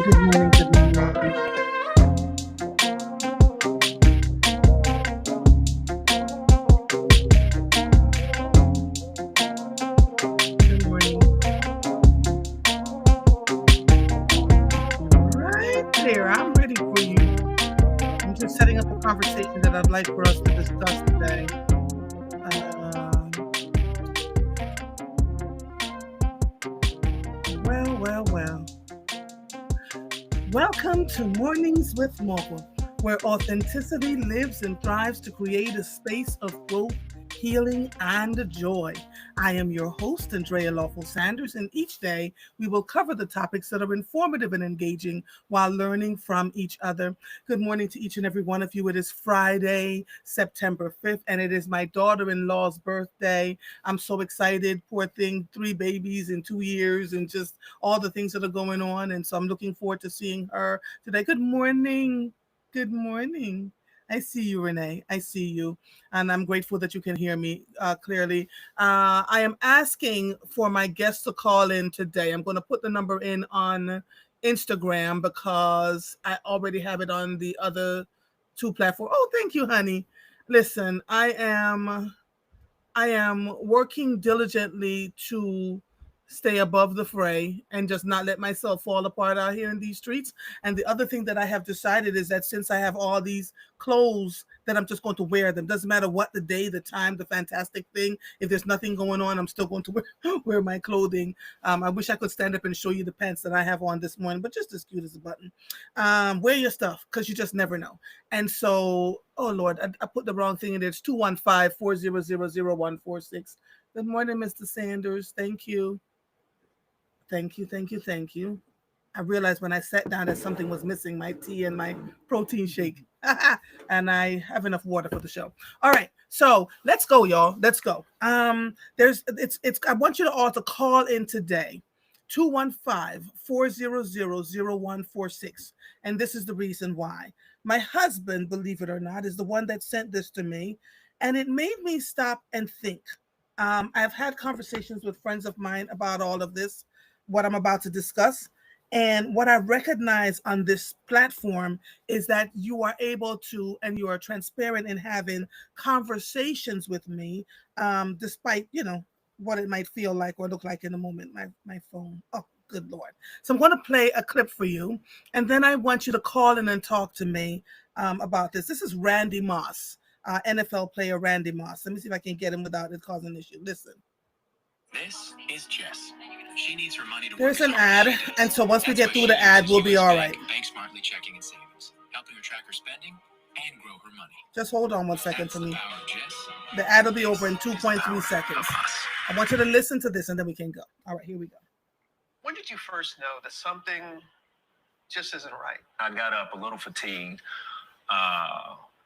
good morning, good morning. Good morning. Right there, I'm ready for you. I'm just setting up a conversation that I'd like for us to discuss today. Well. Welcome to Mornings with Mogul, where authenticity lives and thrives to create a space of growth, healing, and joy. I am your host, Andrea Lawful Sanders, and each day we will cover the topics that are informative and engaging while learning from each other. Good morning to each and every one of you. It is Friday, September 5th, and it is my daughter-in-law's birthday. I'm so excited. Poor thing, 3 babies in 2 years, and just all the things that are going on. And so I'm looking forward to seeing her today. Good morning. Good morning. I see you, Renee. I see you. And I'm grateful that you can hear me clearly. I am asking for my guests to call in today. I'm going to put the number in on Instagram because I already have it on the other 2 platforms. Oh, thank you, honey. Listen, I am working diligently to stay above the fray and just not let myself fall apart out here in these streets. And the other thing that I have decided is that since I have all these clothes, that I'm just going to wear them. Doesn't matter what the day, the time, the fantastic thing. If there's nothing going on, I'm still going to wear my clothing. I wish I could stand up and show you the pants that I have on this morning, but just as cute as a button. Wear your stuff because you just never know. And so, oh Lord, I put the wrong thing in there. It's 215-400-0146. Good morning, Mr. Sanders. Thank you. Thank you. I realized when I sat down that something was missing, my tea and my protein shake. And I have enough water for the show. All right. So let's go, y'all. Let's go. I want you to all to call in today. 215-400-0146. And this is the reason why. My husband, believe it or not, is the one that sent this to me. And it made me stop and think. I've had conversations with friends of mine about all of this, what I'm about to discuss. And what I recognize on this platform is that you are able to, and you are transparent in having conversations with me, despite, what it might feel like or look like in the moment. My phone. Oh, good Lord. So I'm going to play a clip for you. And then I want you to call in and talk to me about this. This is Randy Moss, NFL player Randy Moss. Let me see if I can get him without it causing an issue. Listen. This is Jess. She needs her money to There's work an ad, and so once we get through the ad, we'll be all right. Bank Smartly checking and savings, helping her track her spending and grow her money. Just hold on 1 second for me. That's the power of Jess. The ad will be over in 2.3 seconds. I want you to listen to this, and then we can go. All right, here we go. When did you first know that something just isn't right? I got up a little fatigued,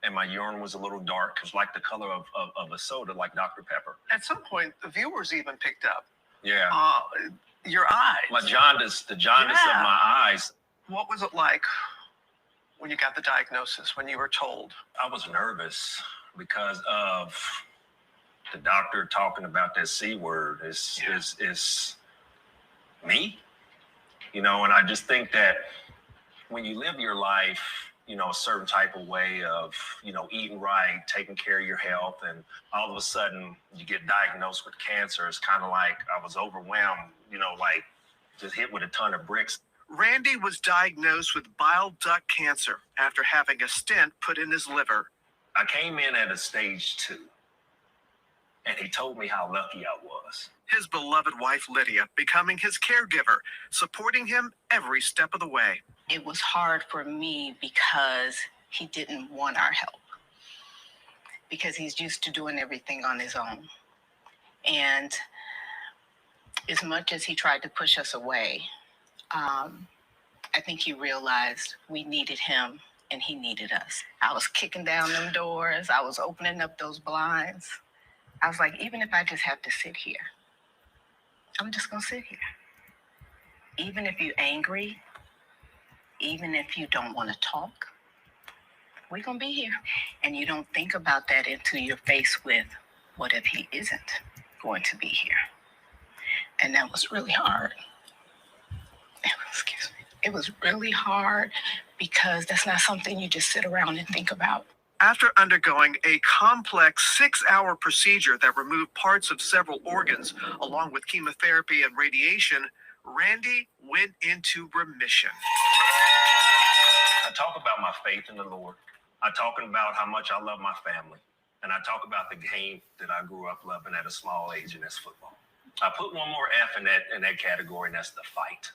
and my urine was a little dark. It was like the color of a soda, like Dr. Pepper. At some point, the viewers even picked up. Yeah. Your eyes. The jaundice of my eyes. What was it like when you got the diagnosis, when you were told? I was nervous because of the doctor talking about that C word. Is me? And I just think that when you live your life, a certain type of way of, eating right, taking care of your health, and all of a sudden you get diagnosed with cancer. It's kind of like I was overwhelmed, like just hit with a ton of bricks. Randy was diagnosed with bile duct cancer after having a stent put in his liver. I came in at a stage 2, and he told me how lucky I was. His beloved wife, Lydia, becoming his caregiver, supporting him every step of the way. It was hard for me because he didn't want our help, because he's used to doing everything on his own. And as much as he tried to push us away, I think he realized we needed him and he needed us. I was kicking down them doors. I was opening up those blinds. I was like, even if I just have to sit here, I'm just going to sit here. Even if you're angry, even if you don't want to talk, we're going to be here. And you don't think about that until you're faced with, what if he isn't going to be here? And that was really hard. It was really hard because that's not something you just sit around and think about. After undergoing a complex 6-hour procedure that removed parts of several organs, along with chemotherapy and radiation, Randy went into remission. I talk about my faith in the Lord. I talk about how much I love my family. And I talk about the game that I grew up loving at a small age, and that's football. I put one more F in that category, and that's the fight.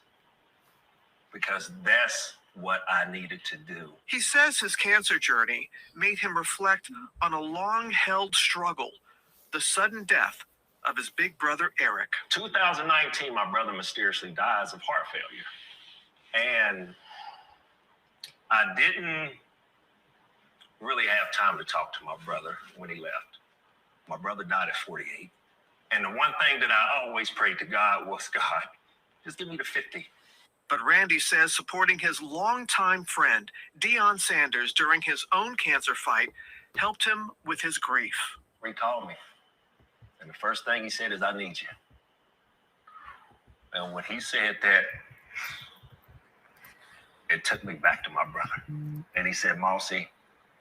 Because that's what I needed to do. He says his cancer journey made him reflect on a long-held struggle, the sudden death of his big brother, Eric. 2019, my brother mysteriously dies of heart failure. And I didn't really have time to talk to my brother when he left. My brother died at 48. And the one thing that I always prayed to God was, God, just give me the 50. But Randy says supporting his longtime friend, Deion Sanders, during his own cancer fight helped him with his grief. He called me. And the first thing he said is, I need you. And when he said that, it took me back to my brother. And he said, Mossy,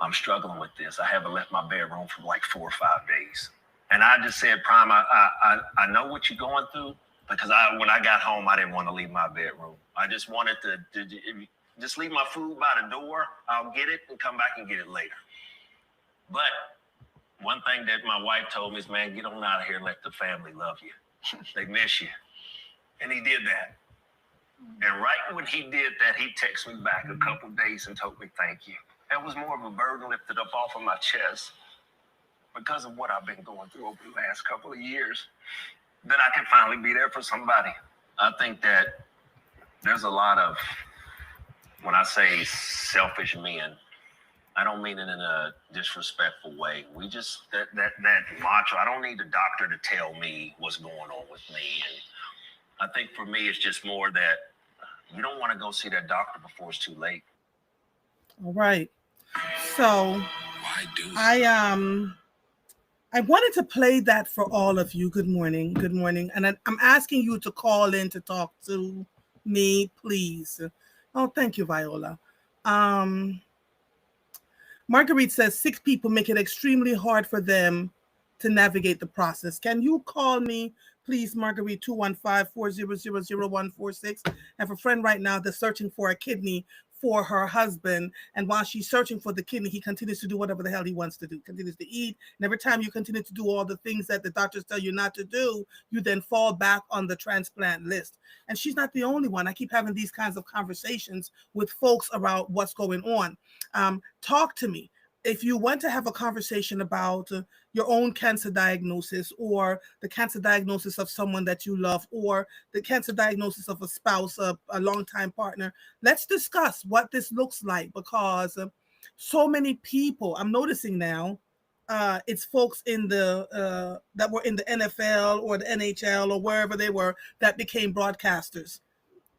I'm struggling with this. I haven't left my bedroom for like 4 or 5 days. And I just said, Prime, I know what you're going through, because when I got home, I didn't want to leave my bedroom. I just wanted to just leave my food by the door. I'll get it and come back and get it later. But one thing that my wife told me is, man, get on out of here and let the family love you. They miss you. And he did that. And right when he did that, he texted me back a couple days and told me, thank you. That was more of a burden lifted up off of my chest because of what I've been going through over the last couple of years, that I can finally be there for somebody. I think that there's a lot of, when I say selfish men, I don't mean it in a disrespectful way. We just, that mantra, I don't need the doctor to tell me what's going on with me. And I think for me, it's just more that you don't want to go see that doctor before it's too late. All right. So I wanted to play that for all of you. Good morning. Good morning. And I'm asking you to call in to talk to me, please. Oh, thank you, Viola. Marguerite says 6 people make it extremely hard for them to navigate the process. Can you call me, please, Marguerite, 215-400-0146? I have a friend right now that's searching for a kidney for her husband, and while she's searching for the kidney, he continues to do whatever the hell he wants to do, continues to eat, and every time you continue to do all the things that the doctors tell you not to do, you then fall back on the transplant list. And she's not the only one. I keep having these kinds of conversations with folks about what's going on. Talk to me. If you want to have a conversation about your own cancer diagnosis, or the cancer diagnosis of someone that you love, or the cancer diagnosis of a spouse, a longtime partner, let's discuss what this looks like, because so many people, I'm noticing now, it's folks in the that were in the NFL or the NHL or wherever they were that became broadcasters.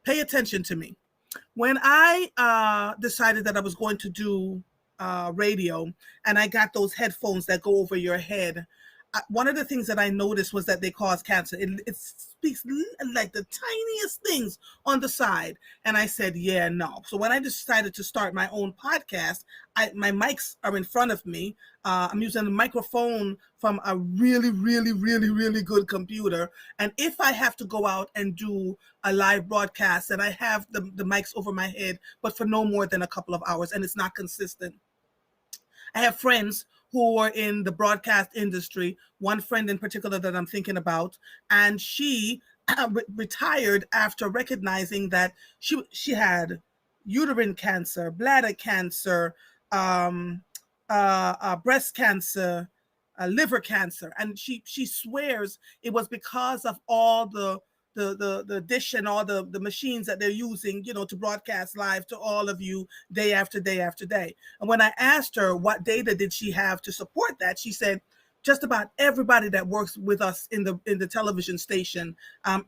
Pay attention to me. When I decided that I was going to do radio, and I got those headphones that go over your head, one of the things that I noticed was that they cause cancer. It speaks like the tiniest things on the side. And I said, yeah, no. So when I decided to start my own podcast, my mics are in front of me. I'm using a microphone from a really, really, really, really good computer. And if I have to go out and do a live broadcast, and I have the mics over my head, but for no more than a couple of hours, and it's not consistent. I have friends who are in the broadcast industry, one friend in particular that I'm thinking about, and she retired after recognizing that she had uterine cancer, bladder cancer, breast cancer, liver cancer, and she swears it was because of all the dish and all the machines that they're using, to broadcast live to all of you day after day after day. And when I asked her what data did she have to support that, she said just about everybody that works with us in the television station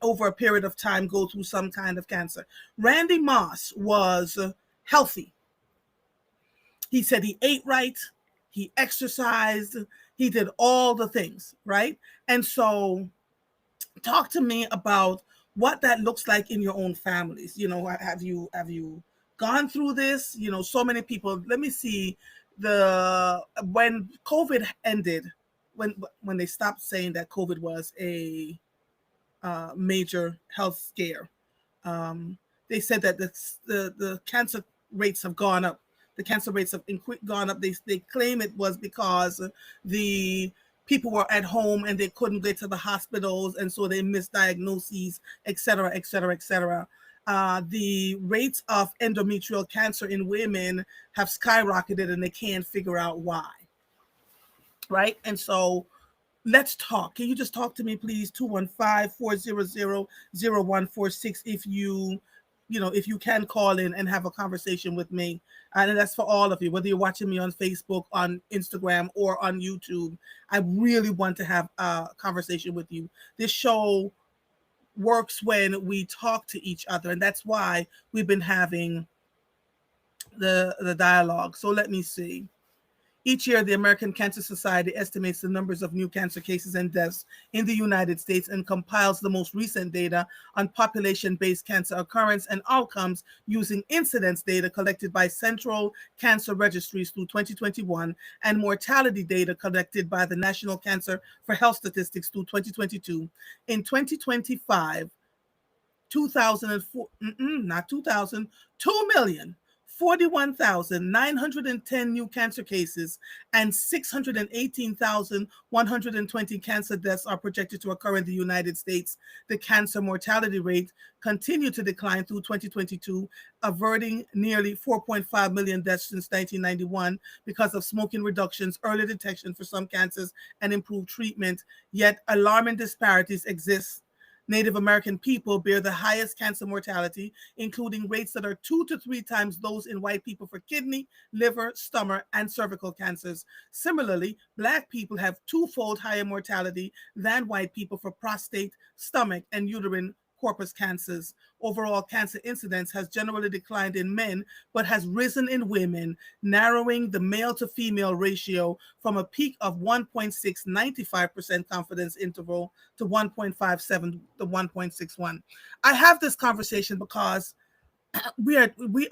over a period of time go through some kind of cancer. Randy Moss was healthy. He said he ate right, he exercised, he did all the things, right? And so talk to me about what that looks like in your own families. Have you gone through this? So many people. Let me see. When COVID ended, when they stopped saying that COVID was a major health scare, um, they said that the cancer rates have gone up. The cancer rates have gone up. They claim it was because the people were at home and they couldn't get to the hospitals, and so they missed diagnoses, et cetera, et cetera, et cetera. The rates of endometrial cancer in women have skyrocketed, and they can't figure out why. Right, and so let's talk. Can you just talk to me, please? 215-400-0146. If you can call in and have a conversation with me. And that's for all of you, whether you're watching me on Facebook, on Instagram, or on YouTube. I really want to have a conversation with you. This show works when we talk to each other, and that's why we've been having the dialogue. So let me see. Each year, the American Cancer Society estimates the numbers of new cancer cases and deaths in the United States and compiles the most recent data on population-based cancer occurrence and outcomes using incidence data collected by central cancer registries through 2021 and mortality data collected by the National Cancer for Health Statistics through 2022. In 2025, 2004, not 2,000, 2,041,910 new cancer cases and 618,120 cancer deaths are projected to occur in the United States. The cancer mortality rate continued to decline through 2022, averting nearly 4.5 million deaths since 1991 because of smoking reductions, early detection for some cancers, and improved treatment. Yet alarming disparities exist. Native American people bear the highest cancer mortality, including rates that are 2 to 3 times those in white people for kidney, liver, stomach, and cervical cancers. Similarly, Black people have twofold higher mortality than white people for prostate, stomach, and uterine corpus cancers. Overall cancer incidence has generally declined in men, but has risen in women, narrowing the male to female ratio from a peak of 1.6 95% confidence interval to 1.57 to 1.61. I have this conversation because we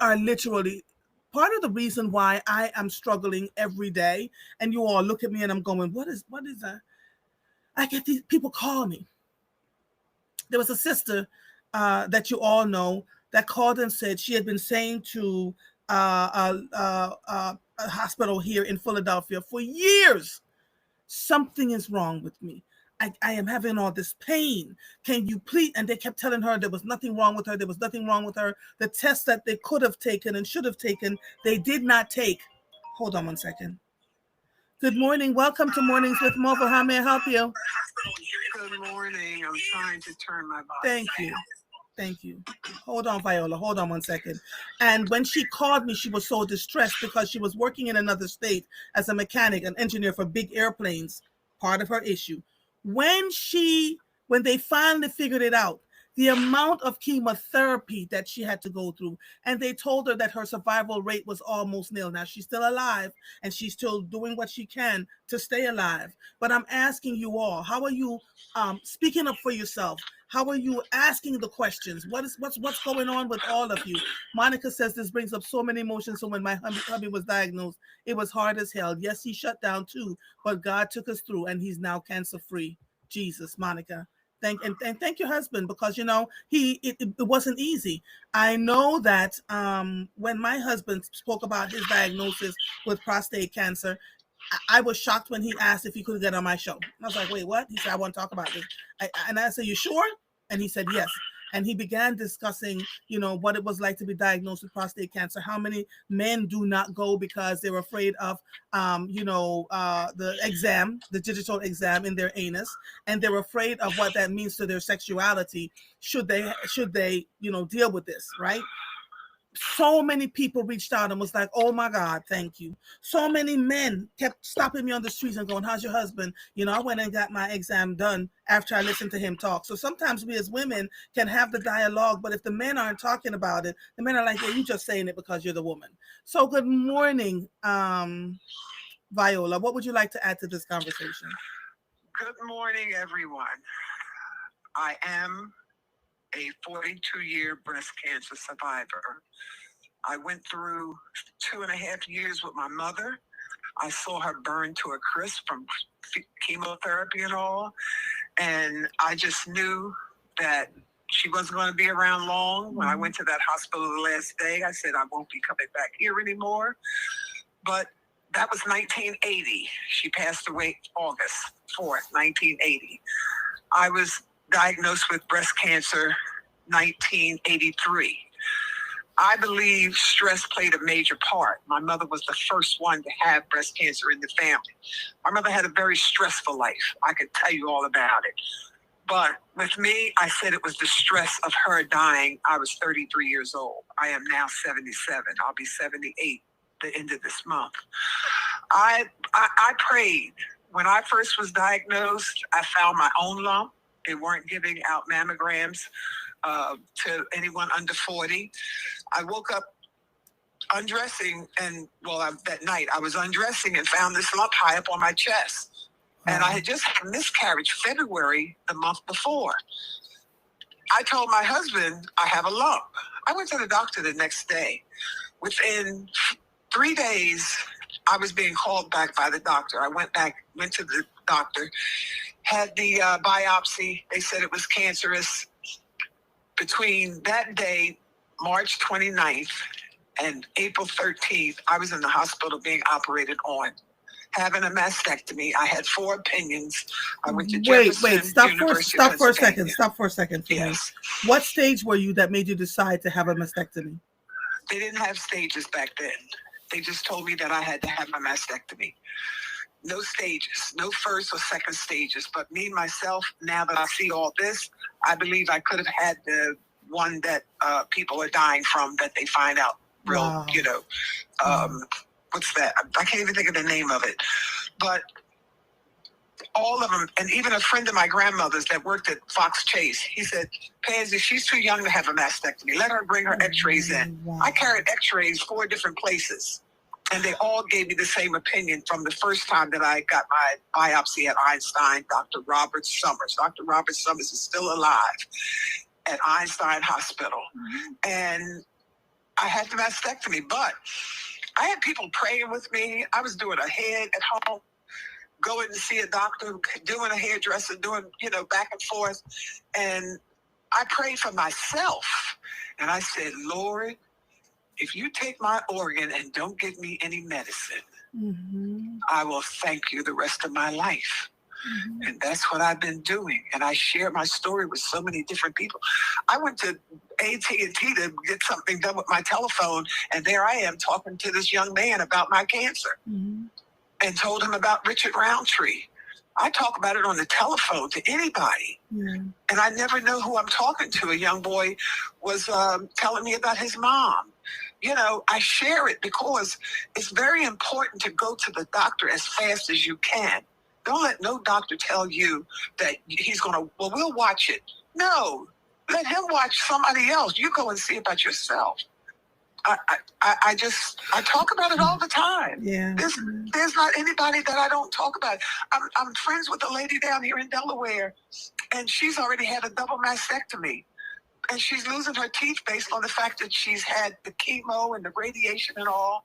are literally part of the reason why I am struggling every day. And you all look at me and I'm going, what is that? I get these people call me. There was a sister that you all know that called and said she had been saying to a hospital here in Philadelphia for years, something is wrong with me. I am having all this pain. Can you please? And they kept telling her there was nothing wrong with her. There was nothing wrong with her. The tests that they could have taken and should have taken, they did not take. Hold on one second. Good morning. Welcome to Mornings with Mobile. How may I help you? Good morning. I'm trying to turn my volume. Thank you. Thank you. Hold on, Viola. Hold on one second. And when she called me, she was so distressed because she was working in another state as a mechanic, an engineer for big airplanes, part of her issue. When they finally figured it out, the amount of chemotherapy that she had to go through, and they told her that her survival rate was almost nil. Now, she's still alive, and she's still doing what she can to stay alive. But I'm asking you all, how are you speaking up for yourself? How are you asking the questions? What's going on with all of you? Monica says this brings up so many emotions. So when my hubby was diagnosed, it was hard as hell. Yes, he shut down too, but God took us through, and he's now cancer free. Jesus, Monica. Thank your husband, because it wasn't easy. I know that when my husband spoke about his diagnosis with prostate cancer, I was shocked when he asked if he could get on my show. I was like, wait, what? He said, I want to talk about this. And I said, you sure? And he said, yes. And he began discussing, what it was like to be diagnosed with prostate cancer. How many men do not go because they're afraid of, the exam, the digital exam in their anus, and they're afraid of what that means to their sexuality. Should they, deal with this, right? So many people reached out and was like, oh my God, thank you. So many men kept stopping me on the streets and going, how's your husband? I went and got my exam done after I listened to him talk. So sometimes we as women can have the dialogue, but if the men aren't talking about it, the men are like, yeah, you're just saying it because you're the woman. So good morning, Viola. What would you like to add to this conversation? Good morning, everyone. I am a 42-year breast cancer survivor. I went through 2.5 years with my mother. I saw her burn to a crisp from chemotherapy and all. And I just knew that she wasn't going to be around long. When I went to that hospital the last day, I said, I won't be coming back here anymore. But that was 1980. She passed away August 4th, 1980. I was diagnosed with breast cancer 1983. I believe stress played a major part. My mother was the first one to have breast cancer in the family. My mother had a very stressful life. I could tell you all about it. But with me, I said it was the stress of her dying. I was 33 years old. I am now 77. I'll be 78 the end of this month. I prayed. When I first was diagnosed, I found my own lump. They weren't giving out mammograms to anyone under 40. I woke up undressing that night I was undressing and found this lump high up on my chest. And I had just had a miscarriage February the month before. I told my husband I have a lump. I went to the doctor the next day. Within 3 days, I was being called back by the doctor. I went to the doctor, had the biopsy. They said it was cancerous. Between that day, March 29th, and April 13th, I was in the hospital being operated on, having a mastectomy. I had 4 opinions. I went to Jefferson University Stop for a Pennsylvania. second. Stop for a second for Yes. me. What stage were you that made you decide to have a mastectomy? They didn't have stages back then. They just told me that I had to have my mastectomy. No stages, no first or second stages. But me, myself, now that I see all this, I believe I could have had the one that people are dying from that they find out real, Wow. What's that? I can't even think of the name of it. But all of them, and even a friend of my grandmother's that worked at Fox Chase, he said, Pansy, she's too young to have a mastectomy. Let her bring her x-rays in. Wow. I carried x-rays 4 different places, and they all gave me the same opinion from the first time that I got my biopsy at Einstein, Dr. Robert Summers. Dr. Robert Summers is still alive at Einstein Hospital. And I had the mastectomy, but I had people praying with me. I was doing a head at home, going to see a doctor, doing a hairdresser, doing, back and forth. And I prayed for myself. And I said, Lord, if you take my organ and don't give me any medicine, I will thank you the rest of my life. And that's what I've been doing. And I share my story with so many different people. I went to AT&T to get something done with my telephone, and there I am talking to this young man about my cancer and told him about Richard Roundtree. I talk about it on the telephone to anybody. And I never know who I'm talking to. A young boy was telling me about his mom. I share it because it's very important to go to the doctor as fast as you can. Don't let no doctor tell you that he's going to, we'll watch it. No, let him watch somebody else. You go and see about yourself. I talk about it all the time. Yeah. There's not anybody that I don't talk about. I'm friends with a lady down here in Delaware, and she's already had a double mastectomy. And she's losing her teeth based on the fact that she's had the chemo and the radiation and all.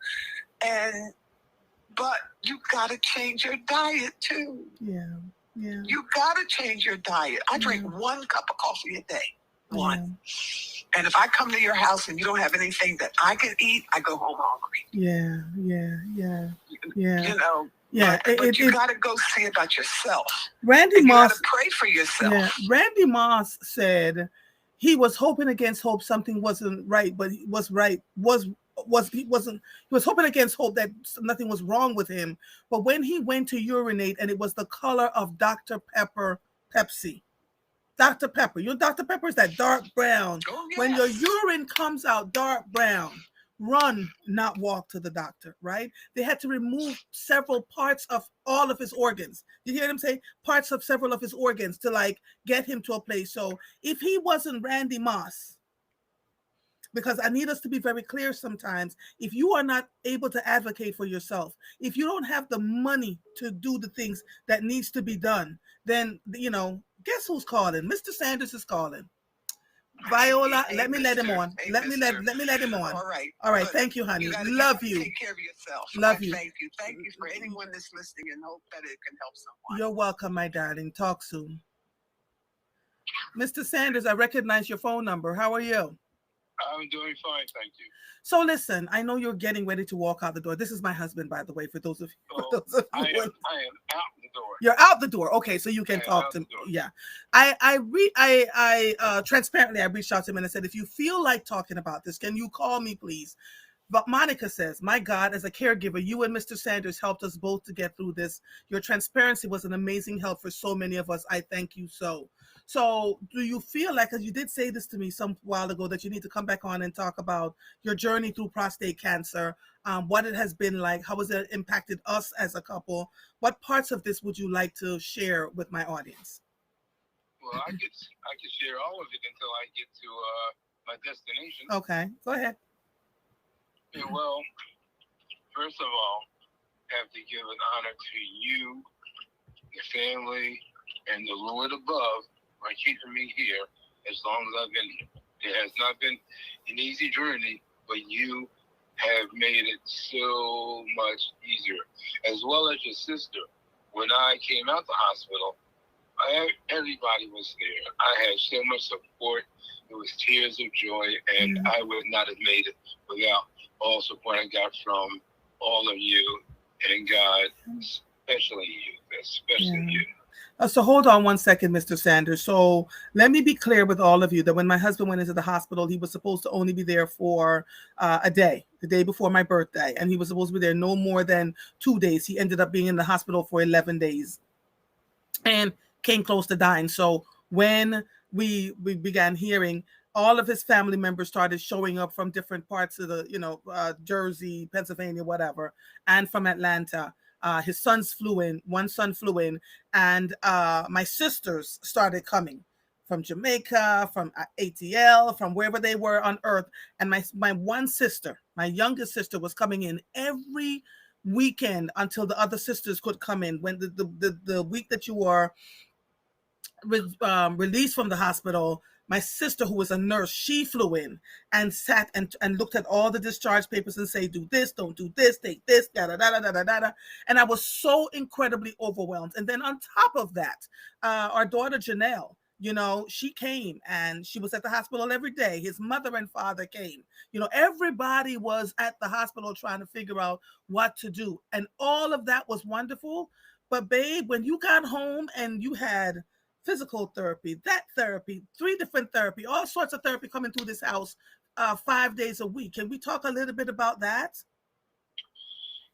But you got to change your diet too. Yeah. You got to change your diet. I drink 1 cup of coffee a day. 1. And if I come to your house and you don't have anything that I can eat, I go home hungry. Yeah. But you got to go see about yourself. Randy Moss. You got to pray for yourself. Yeah. Randy Moss said he was hoping against hope something wasn't right, but he was right. He was hoping against hope that nothing was wrong with him. But when he went to urinate and it was the color of Dr. Pepper Pepsi. Dr. Pepper. Dr. Pepper is that dark brown. Oh, yes. When your urine comes out dark brown, run, not walk to the doctor, right? They had to remove several parts of all of his organs. You hear them say parts of several of his organs to get him to a place. So if he wasn't Randy Moss, because I need us to be very clear sometimes, if you are not able to advocate for yourself, if you don't have the money to do the things that needs to be done, then, guess who's calling? Mr. Sanders is calling. Viola, let me Hey, let him mister. on. Hey, Let me mister. let him on. All right. All right. But Thank you, honey. you gotta Love you. take care of yourself. Love I you. thank you. Thank you for anyone that's listening and hope that it can help someone. You're welcome, my darling. Talk soon. Mr. Sanders, I recognize your phone number. How are you? I'm doing fine, thank you. So listen, I know you're getting ready to walk out the door. This is my husband, by the way, for those of you. Oh, For those of you I who am out the door. You're out the door. Okay, so you I can am talk out to the me. door. Yeah. Transparently, I reached out to him and I said, if you feel like talking about this, can you call me, please? But Monica says, my God, as a caregiver, you and Mr. Sanders helped us both to get through this. Your transparency was an amazing help for so many of us. I thank you so. So do you feel like, because you did say this to me some while ago, that you need to come back on and talk about your journey through prostate cancer, what it has been like, how has it impacted us as a couple? What parts of this would you like to share with my audience? Well, I could share all of it until I get to my destination. Okay, go ahead. Yeah, well, first of all, I have to give an honor to you, the family, and the Lord above for keeping me here as long as I've been here. It has not been an easy journey, but you have made it so much easier, as well as your sister. When I came out the hospital, everybody was there. I had so much support. It was tears of joy, and I would not have made it without all support I got from all of you and God, especially you. So hold on one second, Mr. Sanders. So let me be clear with all of you that when my husband went into the hospital, he was supposed to only be there for a day, the day before my birthday, and he was supposed to be there no more than 2 days. He ended up being in the hospital for 11 days and came close to dying. So when we began hearing, all of his family members started showing up from different parts of the, Jersey, Pennsylvania, whatever, and from Atlanta. His sons flew in. One son flew in, and my sisters started coming from Jamaica, from ATL, from wherever they were on earth. And my one sister, my youngest sister, was coming in every weekend until the other sisters could come in. When the week that you were released from the hospital, my sister, who was a nurse, she flew in and sat and looked at all the discharge papers and say, do this, don't do this, take this, da da da da da da da. And I was so incredibly overwhelmed. And then on top of that, our daughter Janelle, she came and she was at the hospital every day. His mother and father came. Everybody was at the hospital trying to figure out what to do. And all of that was wonderful. But babe, when you got home and you had physical therapy, that therapy, 3 different therapy, all sorts of therapy coming through this house 5 days a week. Can we talk a little bit about that?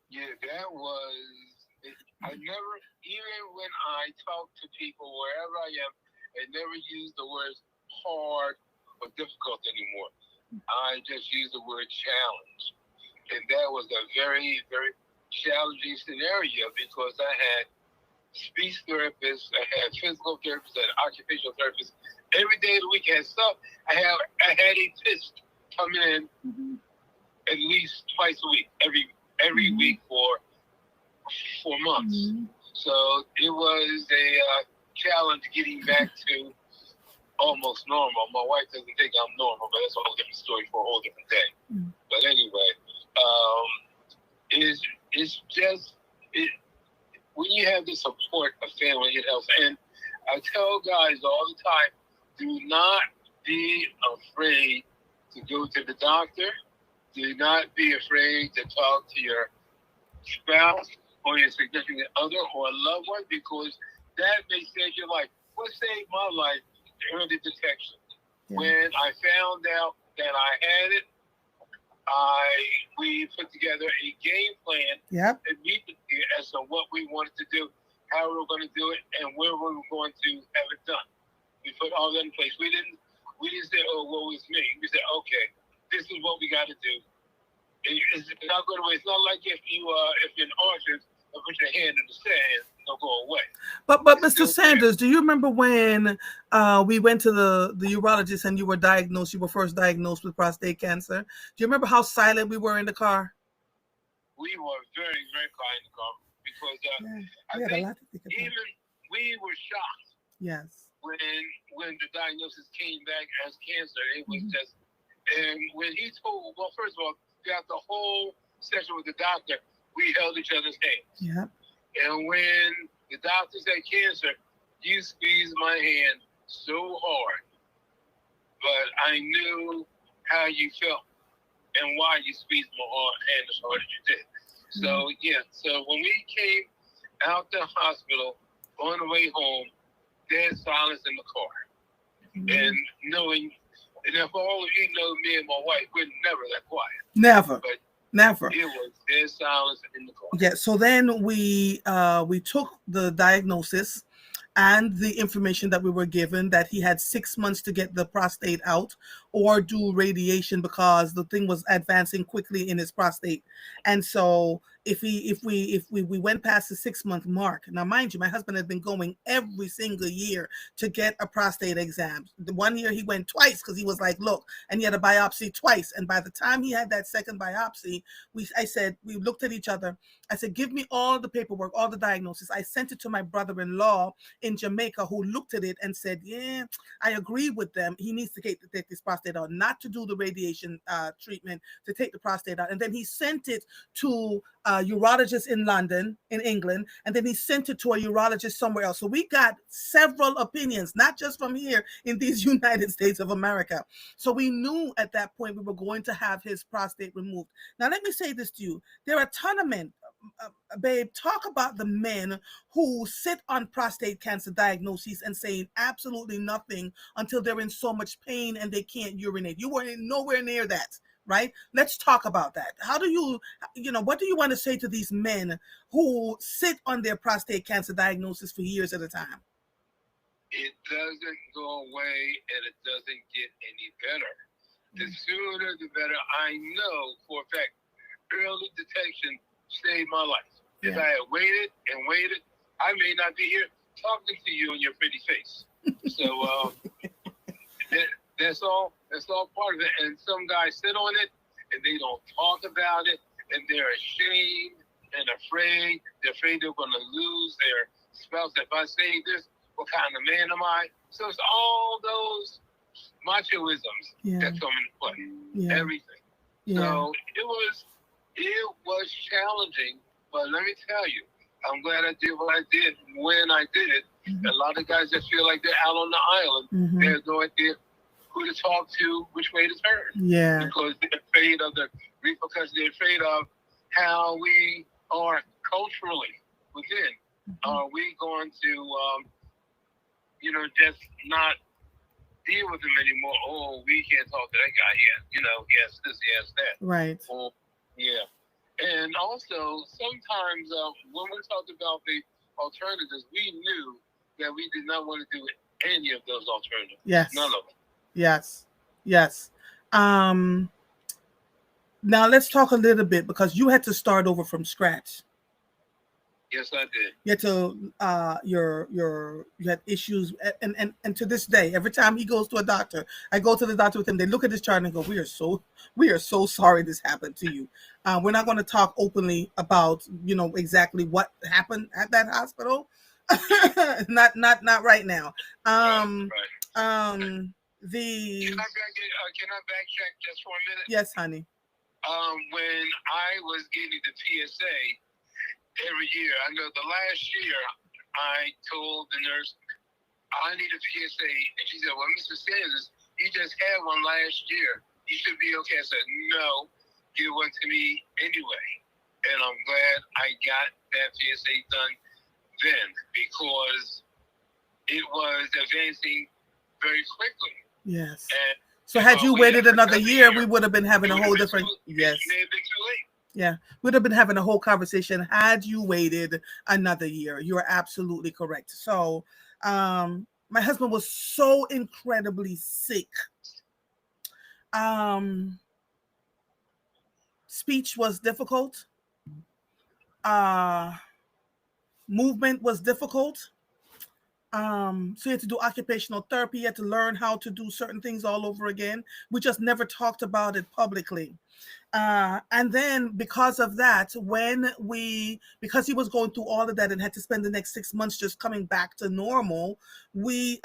Yeah, that was, I never, even when I talk to people wherever I am, I never use the words hard or difficult anymore. I just use the word challenge. And that was a very, very challenging scenario because I had speech therapists, I had physical therapists, and occupational therapists. Every day of the week I had stuff. I had a test come in at least twice a week, every week for 4 months. So it was a challenge getting back to almost normal. My wife doesn't think I'm normal, but that's a whole different story for a whole different day. But anyway, it's just when you have the support of family, it helps. And I tell guys all the time, do not be afraid to go to the doctor. Do not be afraid to talk to your spouse or your significant other or a loved one, because that may save your life. What saved my life? Early detection. Yeah. When I found out that I had it, we put together a game plan immediately as to what we wanted to do, how we were going to do it, and where we were going to have it done. We put all that in place. We didn't say, "Oh, what was me?" We said, "Okay, this is what we got to do." It's not going away. It's not like if you're an artist, and put your hand in the sand, it'll go away. But Mr. Sanders, do you remember when we went to the urologist and you were diagnosed? You were first diagnosed with prostate cancer. Do you remember how silent we were in the car? We were very, very quiet in the car because I think even we were shocked. Yes. when the diagnosis came back as cancer, it was just, and when he told, well, first of all, throughout the whole session with the doctor, we held each other's hands. Yeah. And when the doctor said cancer, you squeezed my hand so hard, but I knew how you felt and why you squeezed my hand as hard as you did. So, yeah, so when we came out the hospital on the way home, dead silence in the car. And knowing, and if all of you know me and my wife, we're never that quiet. Never. But never. It was dead silence in the car. Yeah. So then we took the diagnosis and the information that we were given that he had 6 months to get the prostate out or do radiation because the thing was advancing quickly in his prostate. And so if we went past the 6-month mark, now mind you, my husband had been going every single year to get a prostate exam. The 1 year he went twice because he was like, look, and he had a biopsy twice. And by the time he had that second biopsy, we looked at each other. I said, give me all the paperwork, all the diagnosis. I sent it to my brother-in-law in Jamaica, who looked at it and said, yeah, I agree with them. He needs to take this prostate out, not to do the radiation treatment, to take the prostate out. And then he sent it to a urologist in London, in England, and then he sent it to a urologist somewhere else. So we got several opinions, not just from here in these United States of America. So we knew at that point we were going to have his prostate removed. Now, let me say this to you. There are a ton of men, babe, talk about the men who sit on prostate cancer diagnoses and saying absolutely nothing until they're in so much pain and they can't urinate. You were nowhere near that, right? Let's talk about that. How do you what do you want to say to these men who sit on their prostate cancer diagnosis for years at a time? It doesn't go away and it doesn't get any better. The sooner the better. I know for a fact early detection saved my life. If I had waited and waited, I may not be here talking to you in your pretty face. So that's all part of it. And some guys sit on it and they don't talk about it, and they're ashamed and afraid. They're afraid they're going to lose their spouse. If I say this, what kind of man am I? So it's all those machoisms that come into play. Everything. So it was challenging, but let me tell you, I'm glad I did what I did when I did it. A lot of guys that feel like they're out on the island, they have no idea who to talk to, which way to turn. Yeah. Because they're afraid of the repercussions. They're afraid of how we are culturally within. Are we going to, just not deal with them anymore? Oh, we can't talk to that guy. Yeah, he has this, he has that. Right. Yeah. And also, sometimes when we talked about the alternatives, we knew that we did not want to do any of those alternatives. Yes. None of them. Yes. Yes. Now let's talk a little bit, because you had to start over from scratch. Yes, I did. You had to you had issues, and to this day, every time he goes to a doctor, I go to the doctor with him. They look at his chart and go, "We are so sorry this happened to you." We're not going to talk openly about exactly what happened at that hospital. not right now. Right. Can I backtrack just for a minute? Yes, honey. When I was getting the PSA every year, I know the last year I told the nurse I need a PSA, and she said, "Well, Mr. Sanders, you just had one last year. You should be okay." I said, "No, give one to me anyway." And I'm glad I got that PSA done then, because it was advancing very quickly. Yes. And so had you waited another year, we would have been having a whole different. Yes. It may have been too late. Yeah, we'd have been having a whole conversation had you waited another year. You're absolutely correct. So, my husband was so incredibly sick. Speech was difficult. Movement was difficult. So you had to do occupational therapy. You had to learn how to do certain things all over again. We just never talked about it publicly. And then because of that, because he was going through all of that and had to spend the next 6 months just coming back to normal, we,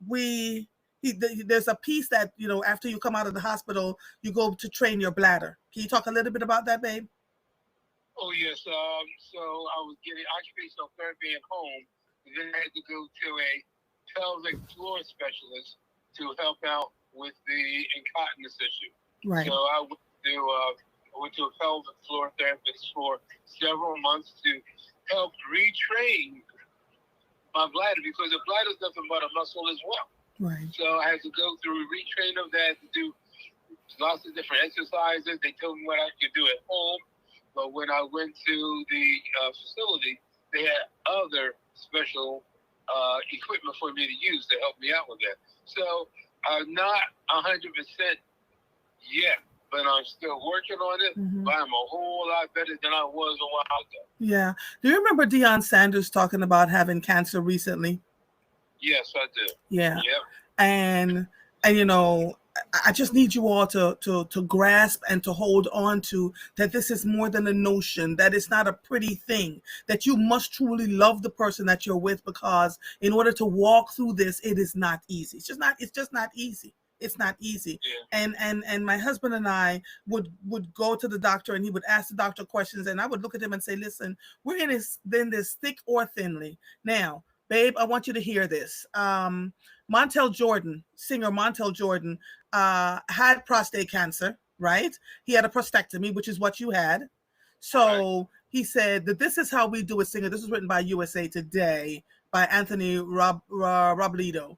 we, there's a piece that, after you come out of the hospital, you go to train your bladder. Can you talk a little bit about that, babe? Oh yes. So I was getting occupational therapy at home, and then I had to go to a pelvic floor specialist to help out with the incontinence issue. Right. So I went to a pelvic floor therapist for several months to help retrain my bladder, because the bladder is nothing but a muscle as well. Right. So I had to go through a retrain of that, to do lots of different exercises. They told me what I could do at home, but when I went to the facility, they had other special equipment for me to use to help me out with that. So I'm not 100% yet, but I'm still working on it. Mm-hmm. But I'm a whole lot better than I was a while ago. Yeah. Do you remember Deion Sanders talking about having cancer recently? Yes, I do. Yeah. Yep. And I just need you all to grasp and to hold on to that this is more than a notion, that it's not a pretty thing, that you must truly love the person that you're with, because in order to walk through this, it is not easy. It's just not easy. It's not easy. Yeah. And my husband and I would go to the doctor, and he would ask the doctor questions, and I would look at him and say, listen, we're in this thick or thinly. Now, babe, I want you to hear this. Montel Jordan, singer Montel Jordan, had prostate cancer, right? He had a prostatectomy, which is what you had. So he said that this is how we do it, singer. This was written by USA Today by Anthony Robledo.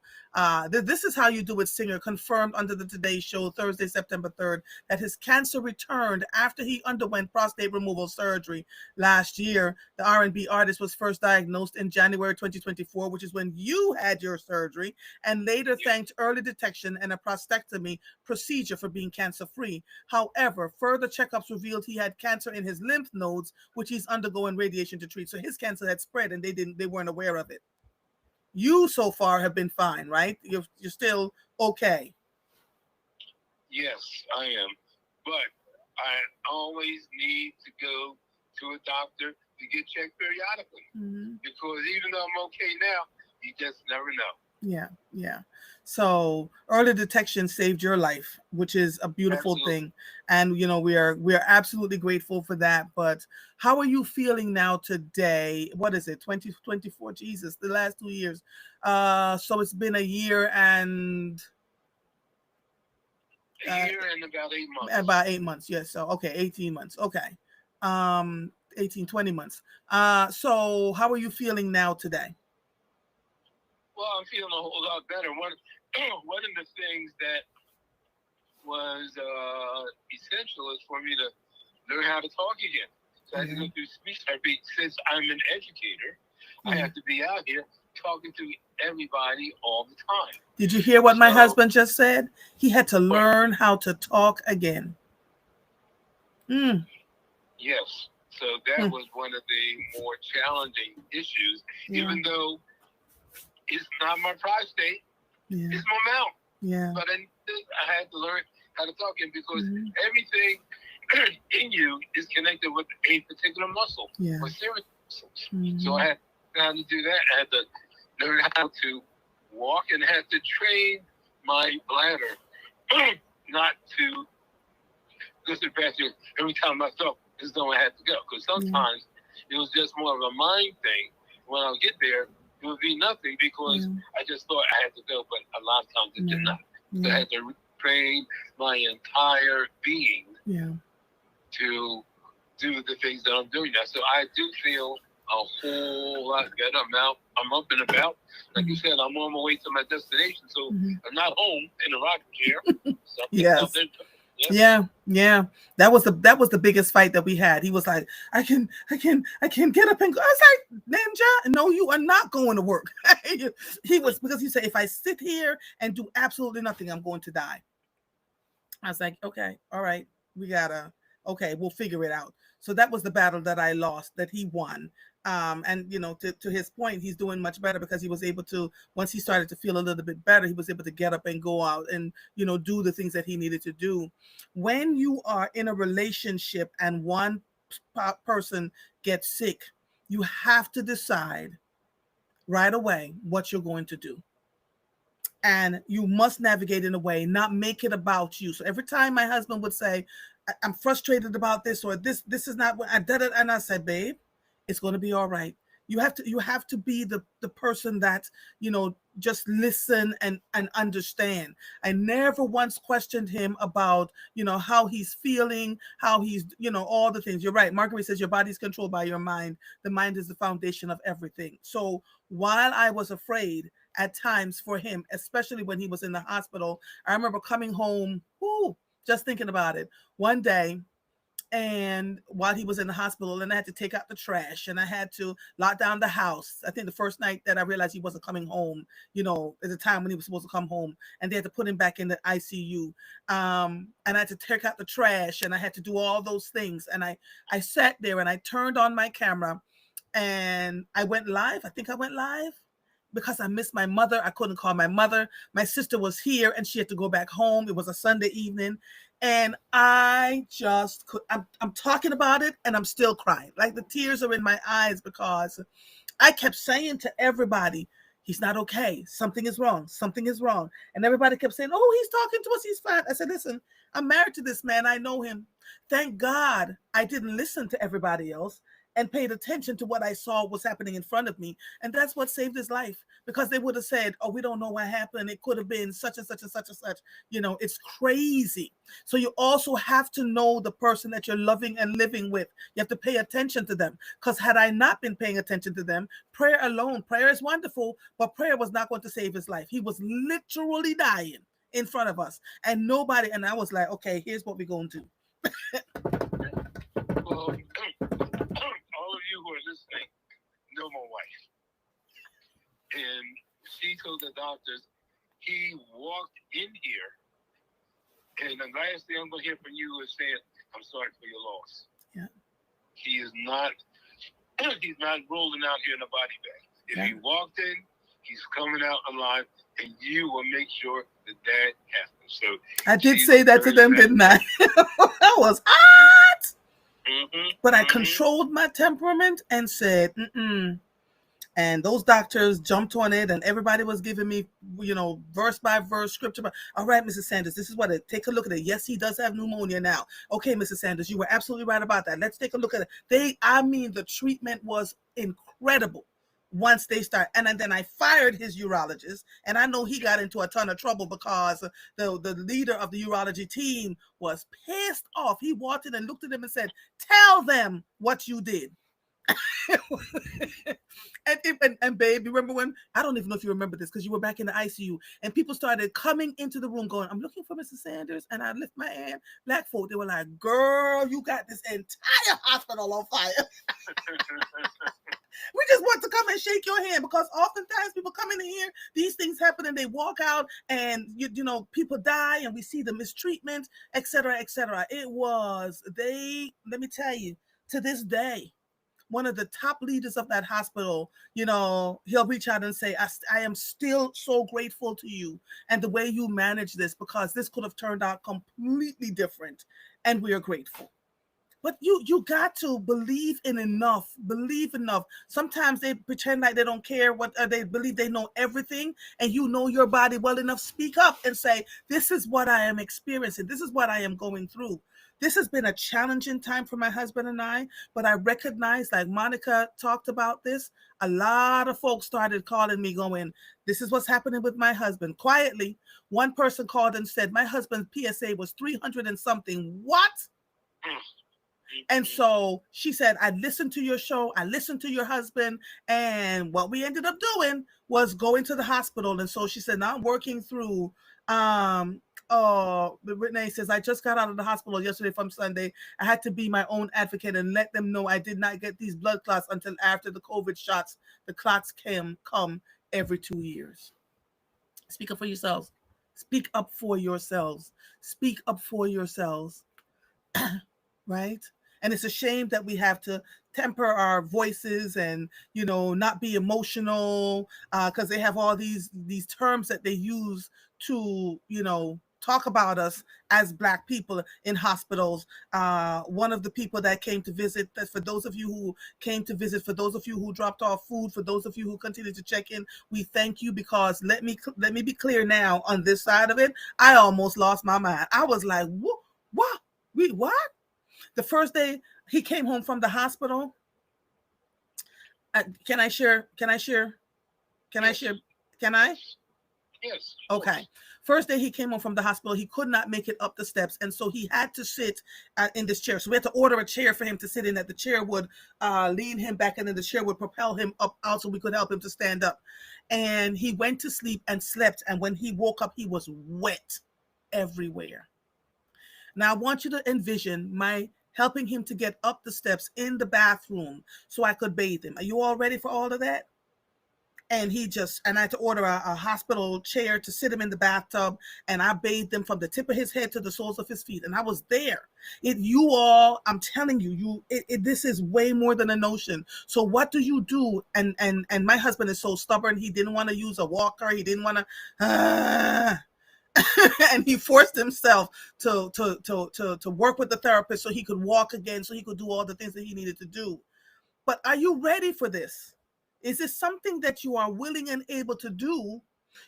This is how you do it, singer, confirmed under the Today Show Thursday, September 3rd, that his cancer returned after he underwent prostate removal surgery last year. The R&B artist was first diagnosed in January 2024, which is when you had your surgery, and later thanked early detection and a prostatectomy procedure for being cancer-free. However, further checkups revealed he had cancer in his lymph nodes, which he's undergoing radiation to treat. So his cancer had spread, and they weren't aware of it. You so far have been fine, right? You're still okay. Yes, I am. But I always need to go to a doctor to get checked periodically. Mm-hmm. Because even though I'm okay now, you just never know. Yeah. So early detection saved your life, which is a beautiful thing. And we are absolutely grateful for that. But how are you feeling now today? What is it? 2024? Jesus, the last 2 years. So it's been a year and a year and about 8 months. About 8 months, yes. So okay, 18 months. Okay. 20 months. So how are you feeling now today? Well, I'm feeling a whole lot better. One of the things that was essential is for me to learn how to talk again. So I had to go through speech therapy. Since I'm an educator, I have to be out here talking to everybody all the time. Did you hear what my husband just said? He had to learn how to talk again. Yes. So that was one of the more challenging issues, even though it's not my prostate, it's my mouth. Yeah. But I had to learn how to talk in, because everything in you is connected with a particular muscle or series of muscles. So I had to do that. I had to learn how to walk, and had to train my bladder not to go to the bathroom every time I felt as though I had to go. Because sometimes it was just more of a mind thing. When I would get there, it would be nothing, because I just thought I had to go, but a lot of times it did not. So I had to retrain my entire being to do the things that I'm doing now. So I do feel a whole lot better. I'm up and about. Like you said, I'm on my way to my destination, so I'm not home in a rocking chair. Yes. Yeah. That was the biggest fight that we had. He was like, I can get up and go. I was like, Ninja, no, you are not going to work. He was, because he said, if I sit here and do absolutely nothing, I'm going to die. I was like, okay, all right, we'll figure it out. So that was the battle that I lost, that he won. And to his point, he's doing much better because he was able to, once he started to feel a little bit better, he was able to get up and go out and do the things that he needed to do. When you are in a relationship and one person gets sick, you have to decide right away what you're going to do, and you must navigate in a way, not make it about you. So every time my husband would say, I'm frustrated about this, or this is not what I did it, and I said, babe, it's going to be all right. You have to be the person that just listen and understand. I never once questioned him about how he's feeling, how he's all the things. You're right. Marguerite says your body's controlled by your mind. The mind is the foundation of everything. So while I was afraid at times for him, especially when he was in the hospital, I remember coming home, just thinking about it one day, and while he was in the hospital, and I had to take out the trash and I had to lock down the house. I think the first night that I realized he wasn't coming home, at the time when he was supposed to come home, and they had to put him back in the ICU. And I had to take out the trash and I had to do all those things. And I sat there and I turned on my camera and I went live. I think I went live because I missed my mother. I couldn't call my mother. My sister was here and she had to go back home. It was a Sunday evening. And I just could, I'm talking about it and I'm still crying. Like the tears are in my eyes because I kept saying to everybody, he's not okay. Something is wrong. Something is wrong. And everybody kept saying, oh, he's talking to us. He's fine. I said, listen, I'm married to this man. I know him. Thank God I didn't listen to everybody else and paid attention to what I saw was happening in front of me. And that's what saved his life, because they would have said, oh, we don't know what happened. It could have been such and such and such and such. It's crazy. So you also have to know the person that you're loving and living with. You have to pay attention to them, because had I not been paying attention to them, prayer alone, prayer is wonderful, but prayer was not going to save his life. He was literally dying in front of us and nobody. And I was like, okay, here's what we're going to do. Well, all of you who are listening know my wife. And she told the doctors he walked in here, and the last thing I'm going to hear from you is saying, I'm sorry for your loss. Yeah. He is not, he's not rolling out here in a body bag. If he walked in, he's coming out alive, and you will make sure that happens. So I did say that to them, didn't I? I was hot. But I controlled my temperament and said, And those doctors jumped on it, and everybody was giving me, verse by verse, scripture by. All right, Mrs. Sanders, this is what it. Take a look at it. Yes, he does have pneumonia now. Okay, Mrs. Sanders, you were absolutely right about that. Let's take a look at it. The treatment was incredible once they start. And then I fired his urologist, and I know he got into a ton of trouble because the leader of the urology team was pissed off. He walked in and looked at him and said, tell them what you did. and babe, you remember when, I don't even know if you remember this because you were back in the ICU, and people started coming into the room going, I'm looking for Mrs. Sanders, and I lift my hand. Black folk, they were like, girl, you got this entire hospital on fire. We just want to come and shake your hand, because oftentimes people come in here, these things happen, and they walk out, and people die, and we see the mistreatment, etc., etc. Let me tell you, to this day, one of the top leaders of that hospital, he'll reach out and say, I am still so grateful to you and the way you managed this, because this could have turned out completely different, and we are grateful. But you got to believe enough. Sometimes they pretend like they don't care what they believe they know everything, and your body well enough. Speak up and say, this is what I am experiencing. This is what I am going through. This has been a challenging time for my husband and I, but I recognize, like Monica talked about this, a lot of folks started calling me going, this is what's happening with my husband. Quietly, one person called and said, my husband's PSA was 300 and something. What? And so she said, I listened to your show. I listened to your husband. And what we ended up doing was going to the hospital. And so she said, now I'm working through, Renee says, I just got out of the hospital yesterday from Sunday. I had to be my own advocate and let them know I did not get these blood clots until after the COVID shots. The clots come every 2 years. Speak up for yourselves. Speak up for yourselves. Speak up for yourselves. Right? And it's a shame that we have to temper our voices and, not be emotional, because they have all these terms that they use to, talk about us as Black people in hospitals. One of the people that came to visit, that for those of you who came to visit, for those of you who dropped off food, for those of you who continue to check in, we thank you, because let me be clear now on this side of it. I almost lost my mind. I was like, what? What? The first day he came home from the hospital. Can I share? Can I share? Can I Yes. share? Can I? Yes. of Okay. course. First day he came home from the hospital, he could not make it up the steps, and so he had to sit in this chair. So we had to order a chair for him to sit in. That the chair would lean him back, and then the chair would propel him up out, so we could help him to stand up. And he went to sleep and slept. And when he woke up, he was wet everywhere. Now I want you to envision my helping him to get up the steps in the bathroom so I could bathe him. Are you all ready for all of that? And I had to order a hospital chair to sit him in the bathtub, and I bathed him from the tip of his head to the soles of his feet. And I was there. I'm telling you, this is way more than a notion. So what do you do? And my husband is so stubborn. He didn't want to use a walker. He didn't want to, and he forced himself to work with the therapist so he could walk again, so he could do all the things that he needed to do. But are you ready for this? Is this something that you are willing and able to do?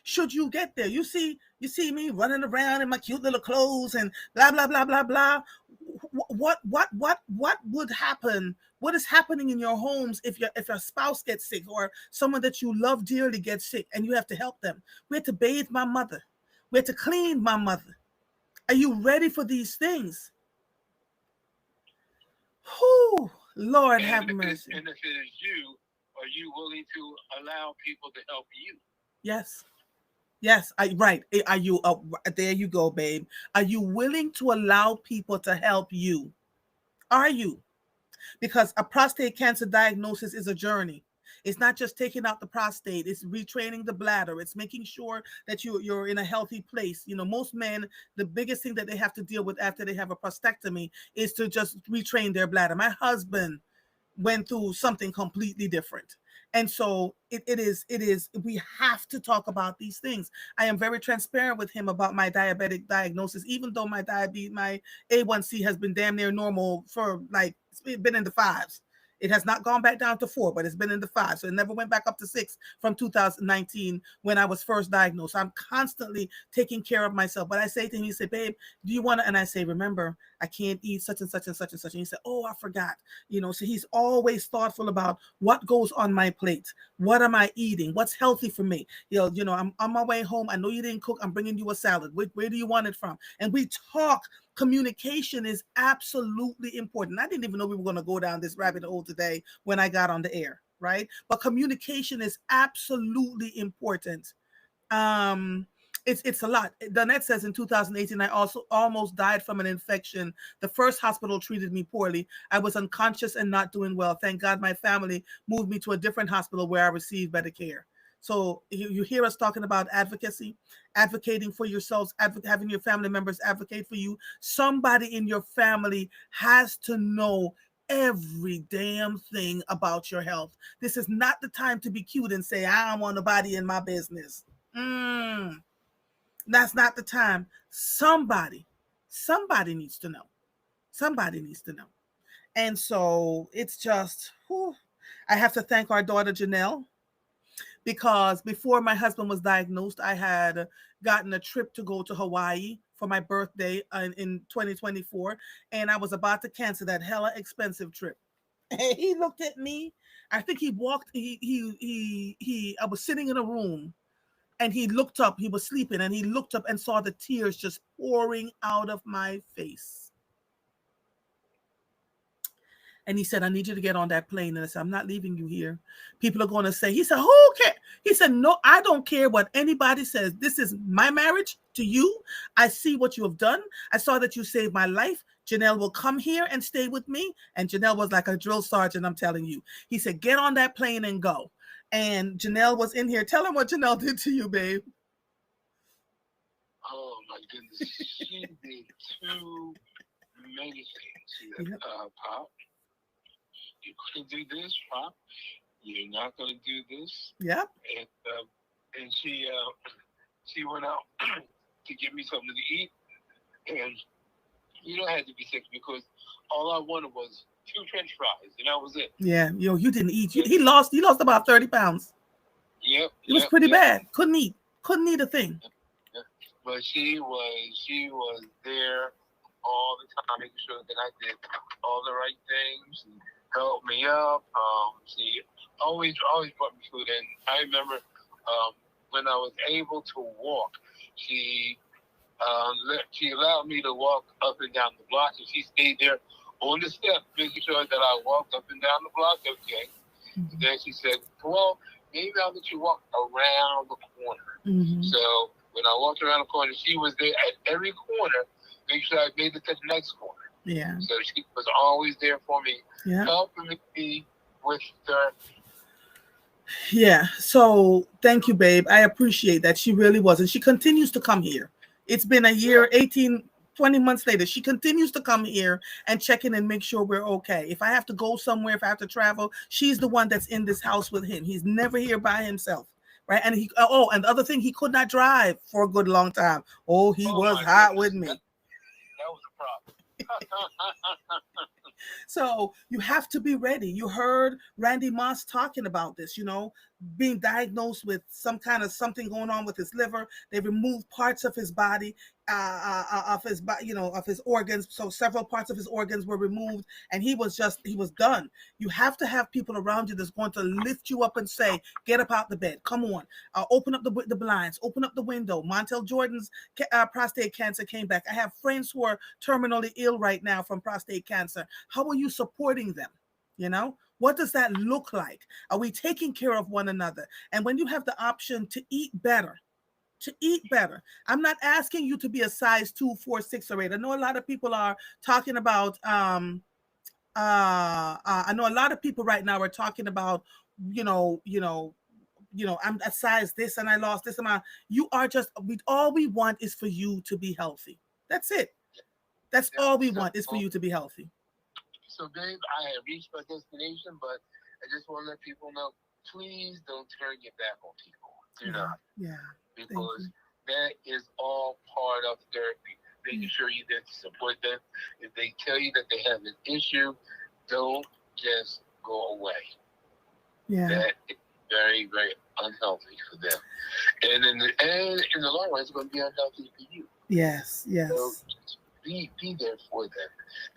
Should you get there? You see me running around in my cute little clothes and blah blah blah blah blah. What would happen? What is happening in your homes if your spouse gets sick, or someone that you love dearly gets sick and you have to help them? We had to bathe my mother. We had to clean my mother. Are you ready for these things? Whew, Lord have mercy. And if it is you, are you willing to allow people to help you? Yes. Yes, right. Are you there you go, babe. Are you willing to allow people to help you? Are you? Because a prostate cancer diagnosis is a journey. It's not just taking out the prostate, it's retraining the bladder. It's making sure that you're in a healthy place. Most men, the biggest thing that they have to deal with after they have a prostatectomy is to just retrain their bladder. My husband went through something completely different. And so it is, we have to talk about these things. I am very transparent with him about my diabetic diagnosis, even though my A1C has been damn near normal for it's been in the fives. It has not gone back down to 4, but it's been in the 5. So it never went back up to 6 from 2019 when I was first diagnosed. I'm constantly taking care of myself. But I say to him, he said, babe, do you want to? And I say, remember, I can't eat such and such and such and such. And he said, oh, I forgot. So he's always thoughtful about what goes on my plate. What am I eating? What's healthy for me? I'm on my way home. I know you didn't cook. I'm bringing you a salad. Where do you want it from? And we talk. Communication is absolutely important. I didn't even know we were going to go down this rabbit hole today when I got on the air, right? But communication is absolutely important. It's a lot. Donette says in 2018, I also almost died from an infection. The first hospital treated me poorly. I was unconscious and not doing well. Thank God my family moved me to a different hospital where I received better care. So you hear us talking about advocacy, advocating for yourselves, having your family members advocate for you. Somebody in your family has to know every damn thing about your health. This is not the time to be cute and say, I don't want nobody in my business. That's not the time. Somebody needs to know. Somebody needs to know. And so it's just, I have to thank our daughter, Janelle, because before my husband was diagnosed, I had gotten a trip to go to Hawaii for my birthday in 2024. And I was about to cancel that hella expensive trip. And he looked at me. I think he walked, I was sitting in a room. And he looked up, he was sleeping, and he looked up and saw the tears just pouring out of my face. And he said, I need you to get on that plane. And I said, I'm not leaving you here. People are going to say, he said, who cares? He said, no, I don't care what anybody says. This is my marriage to you. I see what you have done. I saw that you saved my life. Janelle will come here and stay with me. And Janelle was like a drill sergeant, I'm telling you. He said, get on that plane and go. And Janelle was in here. Tell him what Janelle did to you, babe. Oh, my goodness. She did too many things. She said, Yep. Pop, you couldn't do this, Pop. You're not going to do this. Yep. And she went out to give me something to eat, and you don't have to be sick because all I wanted was 2 French fries, and that was it. Yeah. You didn't eat. He lost about 30 pounds. Yep. It was pretty bad. Couldn't eat a thing. But she was there all the time, making sure that I did all the right things and helped me up. She always brought me food, and I remember when I was able to walk, she allowed me to walk up and down the block, and she stayed there on the step, making sure that I walked up and down the block. Okay. Mm-hmm. Then she said, "Well, maybe I'll let you walk around the corner." Mm-hmm. So when I walked around the corner, she was there at every corner, make sure I made it to the next corner. Yeah. So she was always there for me, Yeah. helping me with the. Yeah. So thank you, babe. I appreciate that. She really was. And she continues to come here. It's been a year, 18, 20 months later. She continues to come here and check in and make sure we're okay. If I have to go somewhere, if I have to travel, she's the one that's in this house with him. He's never here by himself. Right. And and the other thing, he could not drive for a good long time. Oh, he was hot with me. That was a problem. So you have to be ready. You heard Randy Moss talking about this, being diagnosed with some kind of something going on with his liver. They removed parts of his body, of his organs. So several parts of his organs were removed, and he was done. You have to have people around you that's going to lift you up and say, "Get up out the bed. Come on. Open up the blinds. Open up the window." Montel Jordan's prostate cancer came back. I have friends who are terminally ill right now from prostate cancer. How are you supporting them? What does that look like? Are we taking care of one another? And when you have the option to eat better, I'm not asking you to be a size 2, 4, 6, or 8. I know a lot of people are talking about, I know a lot of people right now are talking about, I'm a size this and I lost this amount. You are all we want is for you to be healthy. That's it. That's all we want is for you to be healthy. So, babe, I have reached my destination, but I just want to let people know, please don't turn your back on people. Do not. Yeah. Because that is all part of therapy. Making sure you that support them. If they tell you that they have an issue, don't just go away. Yeah. That is very, very unhealthy for them. And in the long run, it's going to be unhealthy for you. Yes. So be there for them.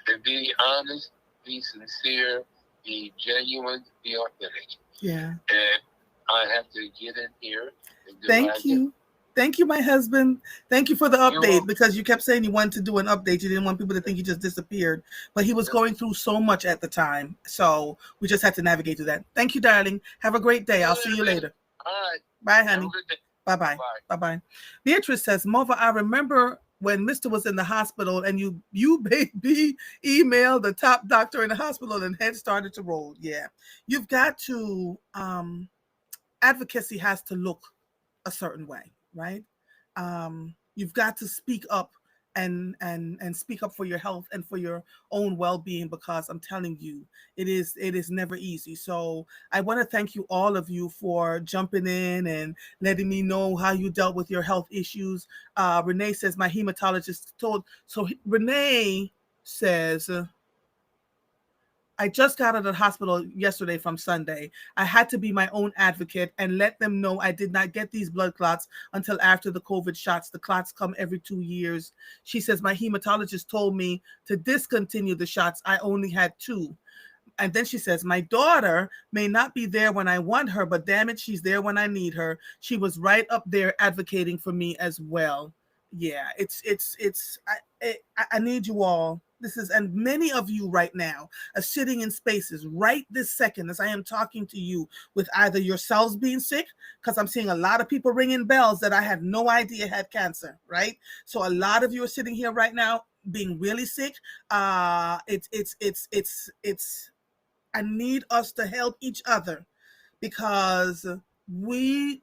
And be honest, be sincere, be genuine, be authentic. Yeah. And I have to get in here and do Thank you. Thank you, my husband. Thank you for the update, because you kept saying you wanted to do an update. You didn't want people to think you just disappeared. But he was going through so much at the time. So we just had to navigate through that. Thank you, darling. Have a great day. I'll see you later. All right. Bye, honey. Bye-bye. Bye-bye. Beatrice says, Mova, I remember when Mr. was in the hospital and you baby emailed the top doctor in the hospital and head started to roll. Yeah. You've got to, advocacy has to look a certain way, right? You've got to speak up and speak up for your health and for your own well-being, because I'm telling you, it is never easy. So I want to thank you, all of you, for jumping in and letting me know how you dealt with your health issues. Renee says my hematologist told. So Renee says, I just got out of the hospital yesterday from Sunday. I had to be my own advocate and let them know I did not get these blood clots until after the COVID shots. The clots come every 2 years. She says, my hematologist told me to discontinue the shots. I only had 2. And then she says, my daughter may not be there when I want her, but damn it, she's there when I need her. She was right up there advocating for me as well. Yeah, I need you all. And many of you right now are sitting in spaces right this second as I am talking to you with either yourselves being sick, because I'm seeing a lot of people ringing bells that I had no idea had cancer, right? So a lot of you are sitting here right now being really sick. I need us to help each other, because we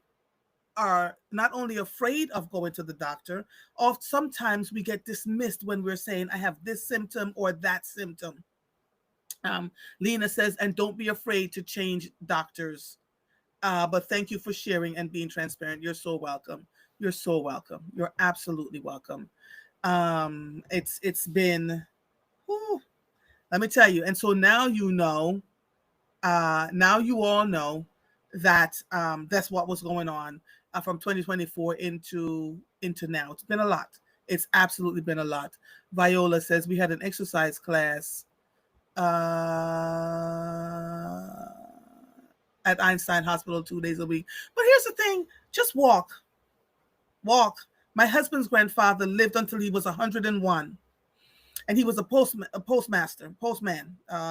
are not only afraid of going to the doctor, oft sometimes we get dismissed when we're saying, I have this symptom or that symptom. Lena says, and don't be afraid to change doctors. But thank you for sharing and being transparent. You're so welcome. You're so welcome. You're absolutely welcome. It's been, whew, let me tell you. And so now you know, now you all know that that's what was going on from 2024 into now. It's been a lot. It's absolutely been a lot. Viola says we had an exercise class at Einstein Hospital 2 days a week. But here's the thing: just walk, walk. My husband's grandfather lived until he was 101, and he was a postman.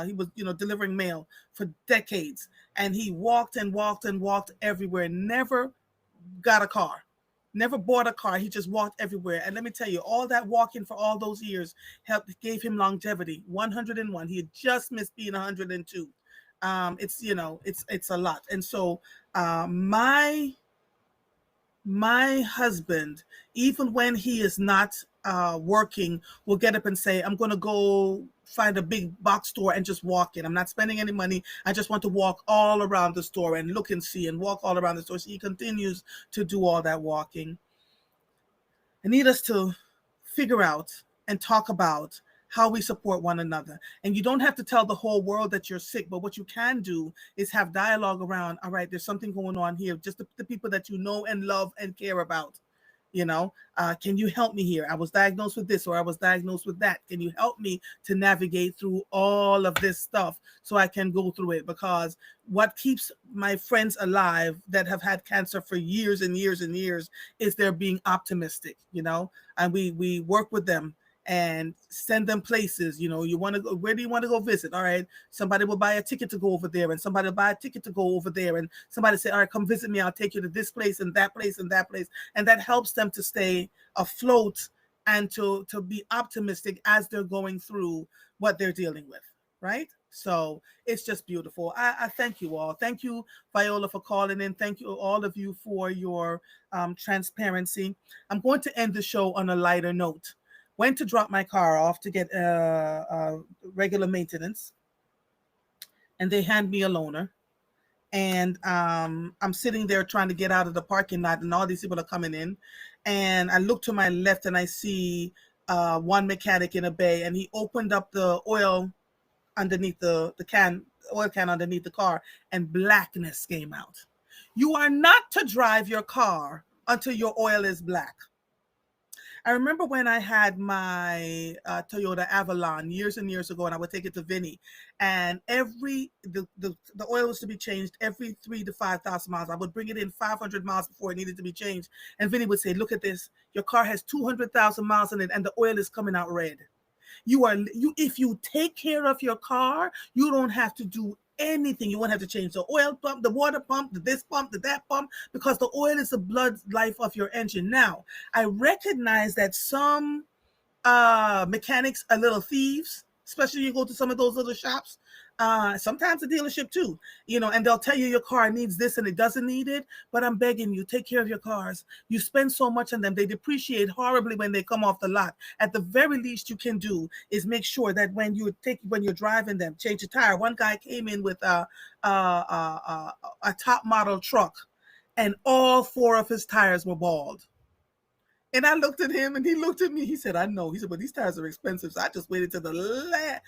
He was, delivering mail for decades, and he walked and walked and walked everywhere. Never got a car, never bought a car. He just walked everywhere. And let me tell you, all that walking for all those years gave him longevity. 101. He had just missed being 102. It's a lot. And so my husband, even when he is not working, will get up and say, I'm going to go find a big box store and just walk in. I'm not spending any money. I just want to walk all around the store and look and see and walk all around the store. So he continues to do all that walking. I need us to figure out and talk about how we support one another. And you don't have to tell the whole world that you're sick, but what you can do is have dialogue around, all right, there's something going on here. Just the people that you know and love and care about. Can you help me here? I was diagnosed with this, or I was diagnosed with that. Can you help me to navigate through all of this stuff so I can go through it? Because what keeps my friends alive that have had cancer for years and years and years is they're being optimistic, and we work with them and send them places. You want to go, where do you want to go visit? All right, somebody will buy a ticket to go over there, and somebody will buy a ticket to go over there, and somebody say, all right, come visit me, I'll take you to this place and that place and that place. And that helps them to stay afloat and to be optimistic as they're going through what they're dealing with, right? So it's just beautiful. I thank you all. Thank you, Viola, for calling in. Thank you, all of you, for your transparency. I'm going to end the show on a lighter note. Went to drop my car off to get regular maintenance, and they hand me a loaner. And I'm sitting there trying to get out of the parking lot, and all these people are coming in. And I look to my left, and I see one mechanic in a bay, and he opened up the oil underneath the oil can underneath the car, and blackness came out. You are not to drive your car until your oil is black. I remember when I had my Toyota Avalon years and years ago, and I would take it to Vinny, and the oil was to be changed every 3,000 to 5,000 miles. I would bring it in 500 miles before it needed to be changed, and Vinny would say, "Look at this. Your car has 200,000 miles in it, and the oil is coming out red." If you take care of your car, you don't have to do anything. You won't have to change the oil pump, the water pump, the this pump, the that pump, because the oil is the blood life of your engine. Now, I recognize that some mechanics are little thieves, especially you go to some of those little shops. Sometimes a dealership too, and they'll tell you your car needs this and it doesn't need it. But I'm begging you, take care of your cars. You spend so much on them. They depreciate horribly when they come off the lot. At the very least you can do is make sure that when you're driving them, change the tire. One guy came in with a top model truck, and all 4 of his tires were bald. And I looked at him, and he looked at me. He said, I know. He said, but these tires are expensive. So I just waited to the last.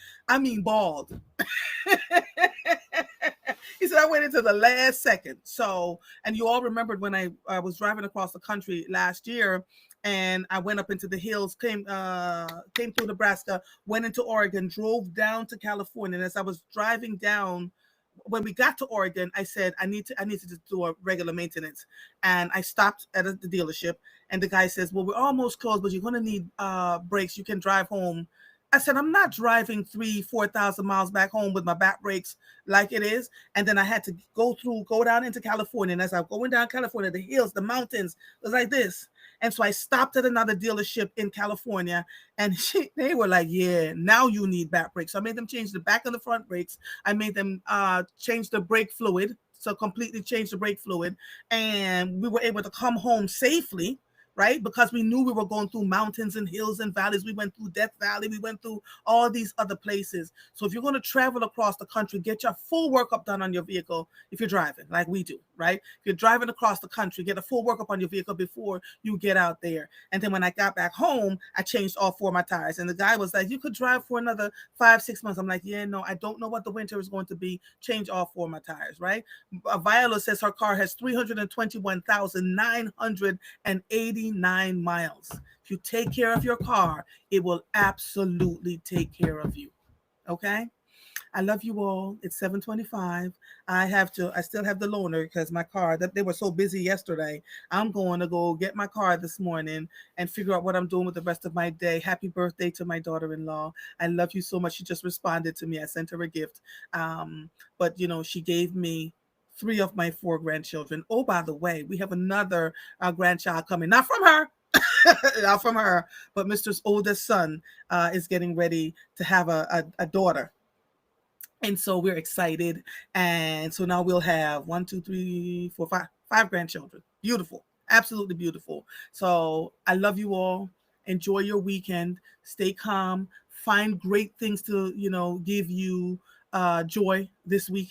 Bald. He said, I waited to the last second. So, and you all remembered when I was driving across the country last year, and I went up into the hills, came through Nebraska, went into Oregon, drove down to California. And as I was driving down, when we got to Oregon, I said, I need to just do a regular maintenance. And I stopped at the dealership, and the guy says, well, we're almost closed, but you're going to need brakes. You can drive home. I said, I'm not driving 3,000-4,000 miles back home with my back brakes like it is. And then I had to go down into California. And as I'm going down California, the hills, the mountains, it was like this. And so I stopped at another dealership in California, and they were like, yeah, now you need back brakes. So I made them change the back and the front brakes. I made them change the brake fluid to completely change the brake fluid, and we were able to come home safely, right? Because we knew we were going through mountains and hills and valleys. We went through Death Valley. We went through all these other places. So if you're going to travel across the country, get your full workup done on your vehicle if you're driving, like we do, right? If you're driving across the country, get a full workup on your vehicle before you get out there. And then when I got back home, I changed all 4 of my tires. And the guy was like, you could drive for another 5-6 months. I'm like, yeah, no, I don't know what the winter is going to be. Change all 4 of my tires, right? Viola says her car has 321,989 miles. If you take care of your car, it will absolutely take care of you. Okay? I love you all. It's 7:25. I still have the loaner because my car, that they were so busy yesterday. I'm going to go get my car this morning and figure out what I'm doing with the rest of my day. Happy birthday to my daughter-in-law. I love you so much. She just responded to me. I sent her a gift. But she gave me 3 of my 4 grandchildren. Oh, by the way, we have another grandchild coming, not from her, not from her, but Mr.'s oldest son is getting ready to have a daughter. And so we're excited. And so now we'll have 1, 2, 3, 4, 5 grandchildren. Beautiful. Absolutely beautiful. So I love you all. Enjoy your weekend. Stay calm. Find great things to, give you joy this week.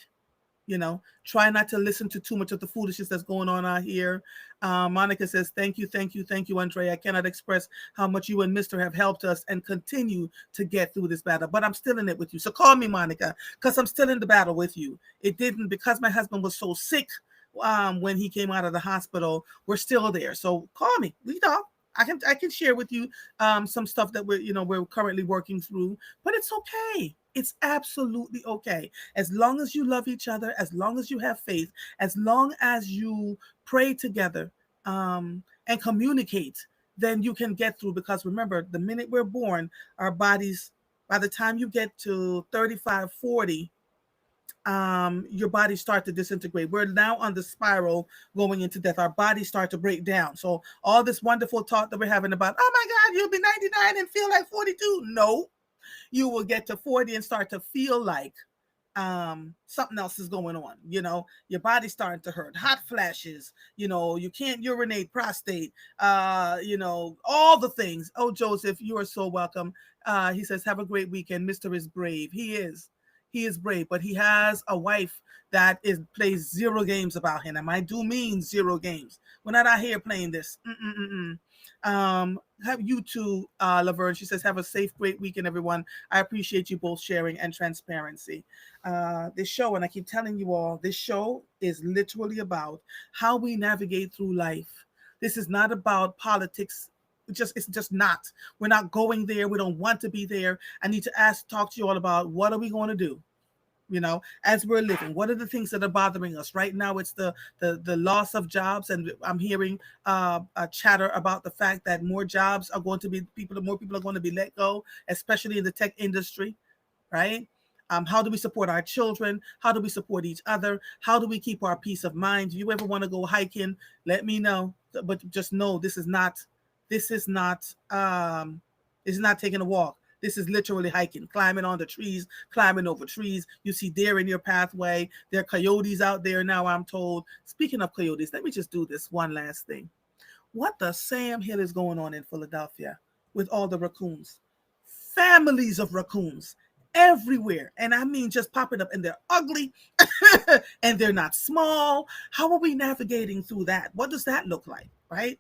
Try not to listen to too much of the foolishness that's going on out here. Monica says, thank you, Andre. I cannot express how much you and Mr. have helped us and continue to get through this battle. But I'm still in it with you. So call me, Monica, because I'm still in the battle with you. It didn't, because my husband was so sick when he came out of the hospital. We're still there. So call me. We talk. I can share with you some stuff that we're currently working through, but it's okay. It's absolutely okay. As long as you love each other, as long as you have faith, as long as you pray together and communicate, then you can get through. Because remember, the minute we're born, our bodies, by the time you get to 35, 40, your bodies start to disintegrate. We're now on the spiral going into death. Our bodies start to break down. So all this wonderful talk that we're having about, oh my God, you'll be 99 and feel like 42. No, you will get to 40 and start to feel like something else is going on. Your body's starting to hurt, hot flashes, you can't urinate, prostate, all the things. Oh, Joseph, you are so welcome. He says, have a great weekend. Mr. is brave. He is brave, but he has a wife that plays 0 games about him. And I do mean 0 games. We're not out here playing this. Have you too, Laverne. She says, have a safe, great weekend, everyone. I appreciate you both sharing and transparency. This show, and I keep telling you all, this show is literally about how we navigate through life. This is not about politics. It's just not. We're not going there. We don't want to be there. I need to talk to you all about what are we going to do, as we're living. What are the things that are bothering us right now? It's the loss of jobs, and I'm hearing a chatter about the fact that more jobs are going to be more people are going to be let go, especially in the tech industry, right? How do we support our children? How do we support each other? How do we keep our peace of mind? If you ever want to go hiking, let me know. But just know this is not taking a walk. This is literally hiking, climbing on the trees, climbing over trees. You see deer in your pathway. There are coyotes out there now, I'm told. Speaking of coyotes, let me just do this one last thing. What the Sam Hill is going on in Philadelphia with all the raccoons? Families of raccoons everywhere. And I mean just popping up, and they're ugly and they're not small. How are we navigating through that? What does that look like? Right?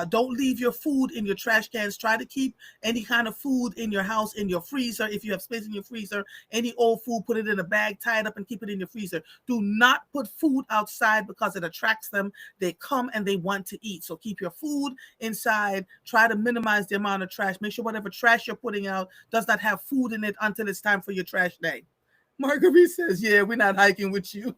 Don't leave your food in your trash cans. Try to keep any kind of food in your house, in your freezer. If you have space in your freezer, any old food, put it in a bag, tie it up, and keep it in your freezer. Do not put food outside because it attracts them. They come and they want to eat. So keep your food inside. Try to minimize the amount of trash. Make sure whatever trash you're putting out does not have food in it until it's time for your trash day. Marguerite says, yeah, we're not hiking with you.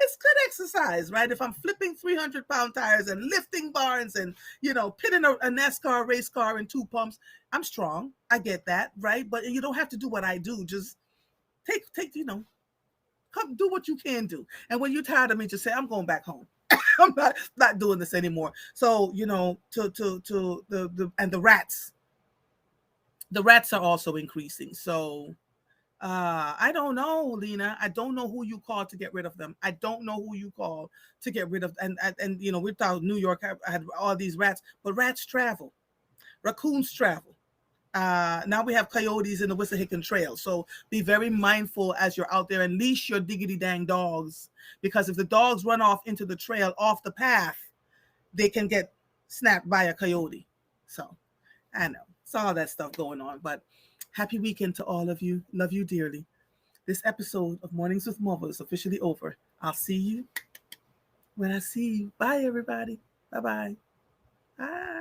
It's good exercise, right? If I'm flipping 300-pound tires and lifting bars and, pitting a NASCAR race car in 2 pumps, I'm strong. I get that, right? But you don't have to do what I do. Just take, come do what you can do. And when you're tired of me, just say, I'm going back home. I'm not doing this anymore. So, and the rats are also increasing. So, I don't know, Lena. I don't know who you called to get rid of them. I don't know who you called to get rid of. And you know, we thought New York had all these rats, but rats travel, raccoons travel. Now we have coyotes in the Wissahickon Trail. So be very mindful as you're out there and leash your diggity dang dogs, because if the dogs run off into the trail off the path, they can get snapped by a coyote. So I know it's all that stuff going on, but happy weekend to all of you. Love you dearly. This episode of Mornings with Marvel is officially over. I'll see you when I see you. Bye, everybody. Bye-bye. Bye.